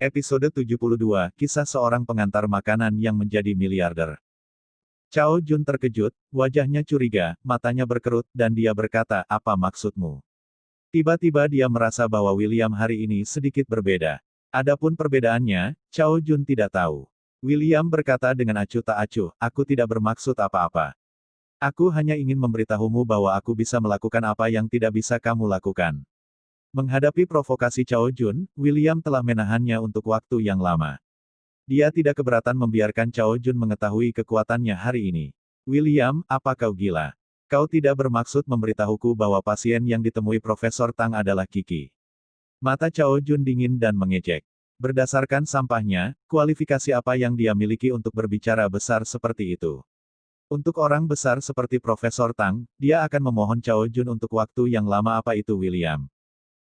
Episode 72, Kisah Seorang Pengantar Makanan yang Menjadi Miliarder. Chao Jun terkejut, wajahnya curiga, matanya berkerut, dan dia berkata, "Apa maksudmu?" Tiba-tiba dia merasa bahwa William hari ini sedikit berbeda. Adapun perbedaannya, Chao Jun tidak tahu. William berkata dengan acuh tak acuh, "Aku tidak bermaksud apa-apa. Aku hanya ingin memberitahumu bahwa aku bisa melakukan apa yang tidak bisa kamu lakukan." Menghadapi provokasi Chao Jun, William telah menahannya untuk waktu yang lama. Dia tidak keberatan membiarkan Chao Jun mengetahui kekuatannya hari ini. "William, apa kau gila? Kau tidak bermaksud memberitahuku bahwa pasien yang ditemui Profesor Tang adalah Kiki." Mata Chao Jun dingin dan mengejek. Berdasarkan sampahnya, kualifikasi apa yang dia miliki untuk berbicara besar seperti itu? Untuk orang besar seperti Profesor Tang, dia akan memohon Chao Jun untuk waktu yang lama. Apa itu William?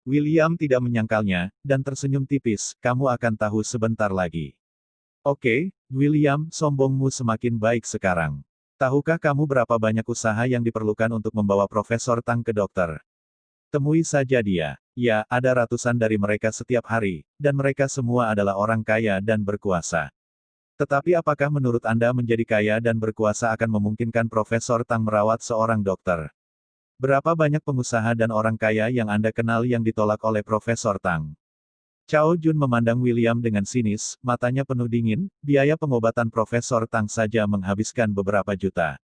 William tidak menyangkalnya, dan tersenyum tipis, "Kamu akan tahu sebentar lagi." "Oke, William, sombongmu semakin baik sekarang. Tahukah kamu berapa banyak usaha yang diperlukan untuk membawa Profesor Tang ke dokter? Temui saja dia. Ya, ada ratusan dari mereka setiap hari, dan mereka semua adalah orang kaya dan berkuasa. Tetapi apakah menurut Anda menjadi kaya dan berkuasa akan memungkinkan Profesor Tang merawat seorang dokter? Berapa banyak pengusaha dan orang kaya yang Anda kenal yang ditolak oleh Profesor Tang?" Chao Jun memandang William dengan sinis, matanya penuh dingin, "Biaya pengobatan Profesor Tang saja menghabiskan beberapa juta.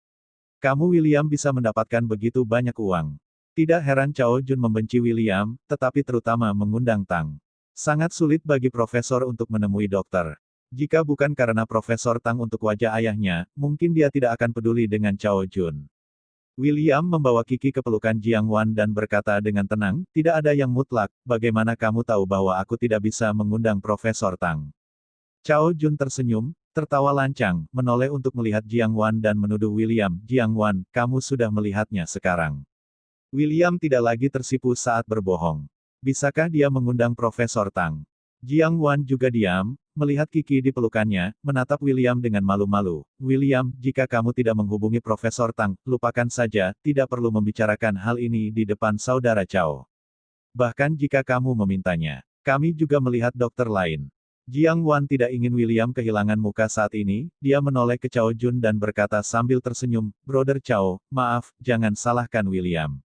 Kamu William bisa mendapatkan begitu banyak uang." Tidak heran Chao Jun membenci William, tetapi terutama mengundang Tang. Sangat sulit bagi Profesor untuk menemui dokter. Jika bukan karena Profesor Tang untuk wajah ayahnya, mungkin dia tidak akan peduli dengan Chao Jun. William membawa Kiki ke pelukan Jiang Wan dan berkata dengan tenang, "Tidak ada yang mutlak, bagaimana kamu tahu bahwa aku tidak bisa mengundang Profesor Tang?" Chao Jun tersenyum, tertawa lancang, menoleh untuk melihat Jiang Wan dan menuduh William, "Jiang Wan, kamu sudah melihatnya sekarang." William tidak lagi tersipu saat berbohong. Bisakah dia mengundang Profesor Tang? Jiang Wan juga diam, melihat Kiki di pelukannya, menatap William dengan malu-malu. "William, jika kamu tidak menghubungi Profesor Tang, lupakan saja, tidak perlu membicarakan hal ini di depan saudara Chao. Bahkan jika kamu memintanya, kami juga melihat dokter lain." Jiang Wan tidak ingin William kehilangan muka saat ini, dia menoleh ke Chao Jun dan berkata sambil tersenyum, "Brother Chao, maaf, jangan salahkan William.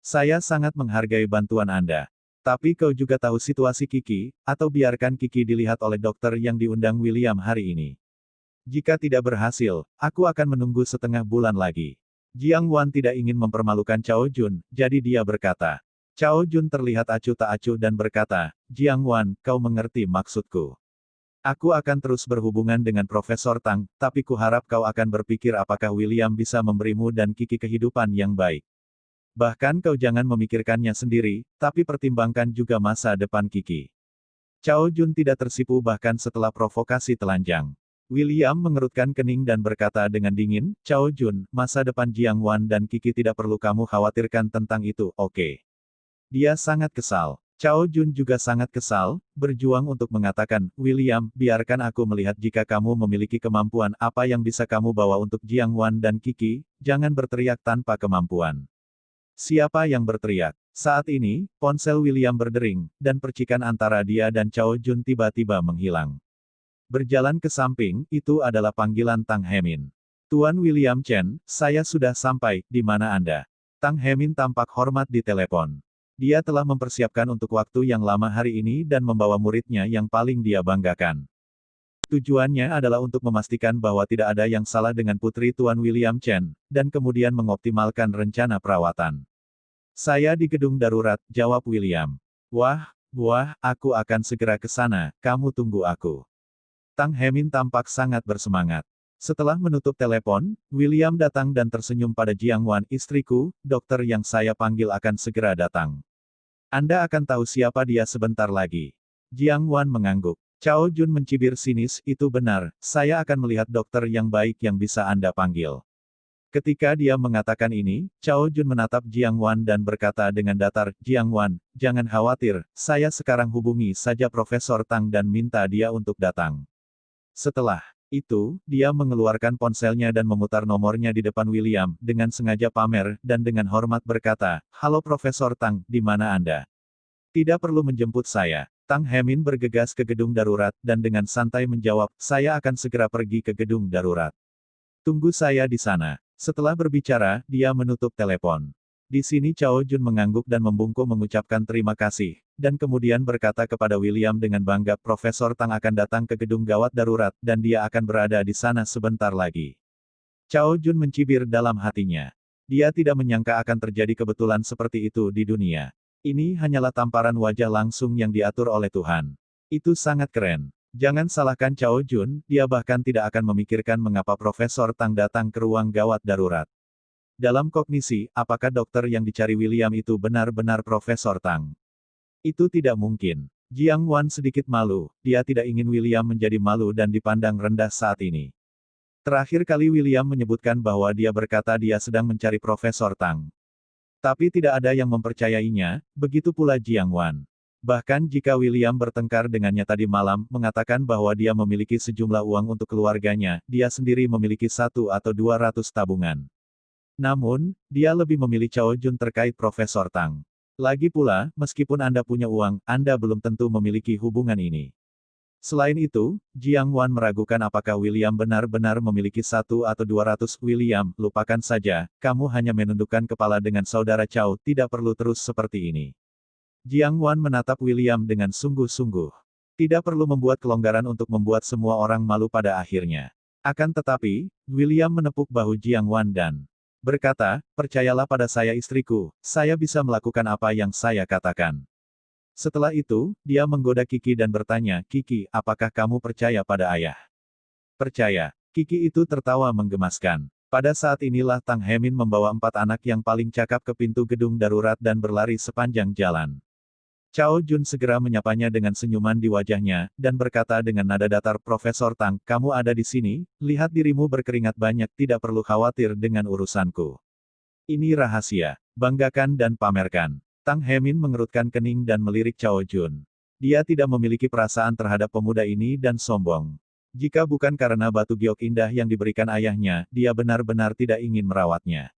Saya sangat menghargai bantuan Anda. Tapi kau juga tahu situasi Kiki, atau biarkan Kiki dilihat oleh dokter yang diundang William hari ini. Jika tidak berhasil, aku akan menunggu setengah bulan lagi." Jiang Wan tidak ingin mempermalukan Chao Jun, jadi dia berkata. Chao Jun terlihat acuh tak acuh dan berkata, "Jiang Wan, kau mengerti maksudku. Aku akan terus berhubungan dengan Profesor Tang, tapi kuharap kau akan berpikir apakah William bisa memberimu dan Kiki kehidupan yang baik. Bahkan kau jangan memikirkannya sendiri, tapi pertimbangkan juga masa depan Kiki." Chao Jun tidak tersipu bahkan setelah provokasi telanjang. William mengerutkan kening dan berkata dengan dingin, "Chao Jun, masa depan Jiang Wan dan Kiki tidak perlu kamu khawatirkan tentang itu, oke?" Dia sangat kesal. Chao Jun juga sangat kesal, berjuang untuk mengatakan, "William, biarkan aku melihat jika kamu memiliki kemampuan apa yang bisa kamu bawa untuk Jiang Wan dan Kiki, jangan berteriak tanpa kemampuan." Siapa yang berteriak? Saat ini, ponsel William berdering, dan percikan antara dia dan Chao Jun tiba-tiba menghilang. Berjalan ke samping, itu adalah panggilan Tang Hemin. "Tuan William Chen, saya sudah sampai, di mana Anda?" Tang Hemin tampak hormat di telepon. Dia telah mempersiapkan untuk waktu yang lama hari ini dan membawa muridnya yang paling dia banggakan. Tujuannya adalah untuk memastikan bahwa tidak ada yang salah dengan putri Tuan William Chen, dan kemudian mengoptimalkan rencana perawatan. "Saya di gedung darurat," jawab William. Wah, aku akan segera ke sana, kamu tunggu aku." Tang Hemin tampak sangat bersemangat. Setelah menutup telepon, William datang dan tersenyum pada Jiang Wan, "Istriku, dokter yang saya panggil akan segera datang. Anda akan tahu siapa dia sebentar lagi." Jiang Wan mengangguk. Chao Jun mencibir sinis, "Itu benar, saya akan melihat dokter yang baik yang bisa Anda panggil." Ketika dia mengatakan ini, Chao Jun menatap Jiang Wan dan berkata dengan datar, "Jiang Wan, jangan khawatir, saya sekarang hubungi saja Profesor Tang dan minta dia untuk datang." Setelah itu, dia mengeluarkan ponselnya dan memutar nomornya di depan William, dengan sengaja pamer, dan dengan hormat berkata, "Halo Profesor Tang, di mana Anda? Tidak perlu menjemput saya. Tang Hemin bergegas ke gedung darurat dan dengan santai menjawab, saya akan segera pergi ke gedung darurat. Tunggu saya di sana. Setelah berbicara, dia menutup telepon. Di sini Cao Jun mengangguk dan membungkuk mengucapkan terima kasih, dan kemudian berkata kepada William dengan bangga, Profesor Tang akan datang ke gedung gawat darurat, dan dia akan berada di sana sebentar lagi. Cao Jun mencibir dalam hatinya. Dia tidak menyangka akan terjadi kebetulan seperti itu di dunia. Ini hanyalah tamparan wajah langsung yang diatur oleh Tuhan. Itu sangat keren. Jangan salahkan Cao Jun, dia bahkan tidak akan memikirkan mengapa Profesor Tang datang ke ruang gawat darurat. Dalam kognisi, apakah dokter yang dicari William itu benar-benar Profesor Tang? Itu tidak mungkin. Jiang Wan sedikit malu, dia tidak ingin William menjadi malu dan dipandang rendah saat ini. Terakhir kali William menyebutkan bahwa dia berkata dia sedang mencari Profesor Tang. Tapi tidak ada yang mempercayainya, begitu pula Jiang Wan. Bahkan jika William bertengkar dengannya tadi malam, mengatakan bahwa dia memiliki sejumlah uang untuk keluarganya, dia sendiri memiliki 1 atau 200 tabungan. Namun, dia lebih memilih Cao Jun terkait Profesor Tang. Lagi pula, meskipun Anda punya uang, Anda belum tentu memiliki hubungan ini. Selain itu, Jiang Wan meragukan apakah William benar-benar memiliki 1 atau 200. William, lupakan saja, kamu hanya menundukkan kepala dengan saudara Cao, tidak perlu terus seperti ini. Jiang Wan menatap William dengan sungguh-sungguh. Tidak perlu membuat kelonggaran untuk membuat semua orang malu pada akhirnya. Akan tetapi, William menepuk bahu Jiang Wan dan berkata, percayalah pada saya istriku, saya bisa melakukan apa yang saya katakan. Setelah itu, dia menggoda Kiki dan bertanya, Kiki, apakah kamu percaya pada ayah? Percaya. Kiki itu tertawa menggemaskan. Pada saat inilah Tang Hemin membawa 4 anak yang paling cakap ke pintu gedung darurat dan berlari sepanjang jalan. Cao Jun segera menyapanya dengan senyuman di wajahnya, dan berkata dengan nada datar, Profesor Tang, kamu ada di sini, lihat dirimu berkeringat banyak, tidak perlu khawatir dengan urusanku. Ini rahasia. Banggakan dan pamerkan. Tang Hemin mengerutkan kening dan melirik Cao Jun. Dia tidak memiliki perasaan terhadap pemuda ini dan sombong. Jika bukan karena batu giok indah yang diberikan ayahnya, dia benar-benar tidak ingin merawatnya.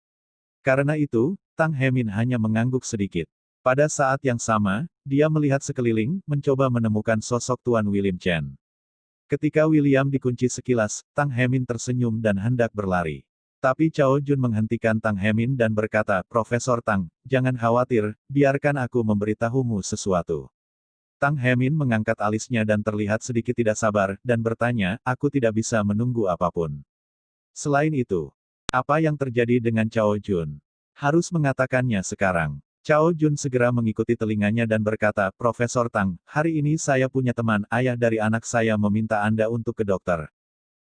Karena itu, Tang Hemin hanya mengangguk sedikit. Pada saat yang sama, dia melihat sekeliling, mencoba menemukan sosok Tuan William Chen. Ketika William dikunci sekilas, Tang Hemin tersenyum dan hendak berlari. Tapi Cao Jun menghentikan Tang Hemin dan berkata, Profesor Tang, jangan khawatir, biarkan aku memberitahumu sesuatu. Tang Hemin mengangkat alisnya dan terlihat sedikit tidak sabar, dan bertanya, aku tidak bisa menunggu apapun. Selain itu, apa yang terjadi dengan Cao Jun? Harus mengatakannya sekarang. Cao Jun segera mengikuti telinganya dan berkata, Profesor Tang, hari ini saya punya teman, ayah dari anak saya meminta Anda untuk ke dokter.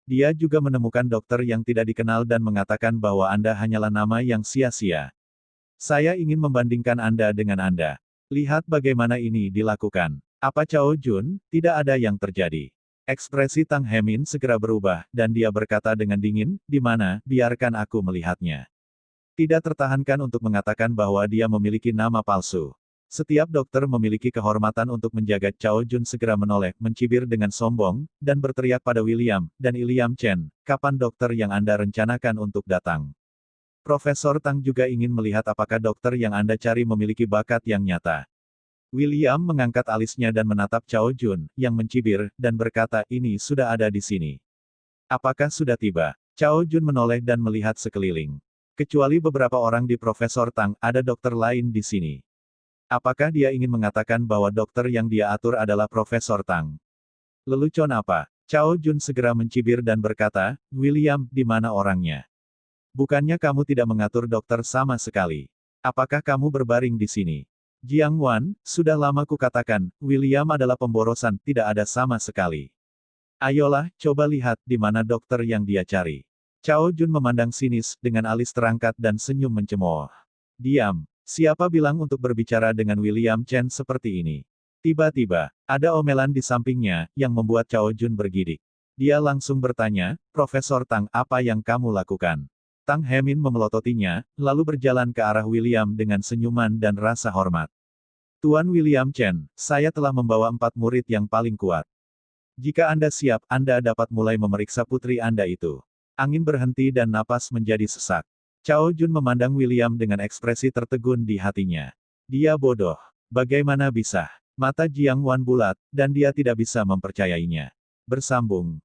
Dia juga menemukan dokter yang tidak dikenal dan mengatakan bahwa Anda hanyalah nama yang sia-sia. Saya ingin membandingkan Anda dengan Anda. Lihat bagaimana ini dilakukan. Apa Cao Jun? Tidak ada yang terjadi. Ekspresi Tang Hemin segera berubah, dan dia berkata dengan dingin, di mana, biarkan aku melihatnya. Tidak tertahankan untuk mengatakan bahwa dia memiliki nama palsu. Setiap dokter memiliki kehormatan untuk menjaga. Cao Jun segera menoleh, mencibir dengan sombong, dan berteriak pada William, dan William Chen, kapan dokter yang Anda rencanakan untuk datang? Profesor Tang juga ingin melihat apakah dokter yang Anda cari memiliki bakat yang nyata. William mengangkat alisnya dan menatap Cao Jun, yang mencibir, dan berkata, ini sudah ada di sini. Apakah sudah tiba? Cao Jun menoleh dan melihat sekeliling. Kecuali beberapa orang di Profesor Tang, ada dokter lain di sini. Apakah dia ingin mengatakan bahwa dokter yang dia atur adalah Profesor Tang? Lelucon apa? Cao Jun segera mencibir dan berkata, William, di mana orangnya? Bukannya kamu tidak mengatur dokter sama sekali? Apakah kamu berbaring di sini? Jiang Wan, sudah lama kukatakan, William adalah pemborosan, tidak ada sama sekali. Ayolah, coba lihat, di mana dokter yang dia cari. Cao Jun memandang sinis, dengan alis terangkat dan senyum mencemooh. Diam. Siapa bilang untuk berbicara dengan William Chen seperti ini? Tiba-tiba, ada omelan di sampingnya, yang membuat Cao Jun bergidik. Dia langsung bertanya, Profesor Tang, apa yang kamu lakukan? Tang Hemin memelototinya, lalu berjalan ke arah William dengan senyuman dan rasa hormat. Tuan William Chen, saya telah membawa 4 murid yang paling kuat. Jika Anda siap, Anda dapat mulai memeriksa putri Anda itu. Angin berhenti dan napas menjadi sesak. Cao Jun memandang William dengan ekspresi tertegun di hatinya. Dia bodoh. Bagaimana bisa? Mata Jiang Wan bulat, dan dia tidak bisa mempercayainya. Bersambung.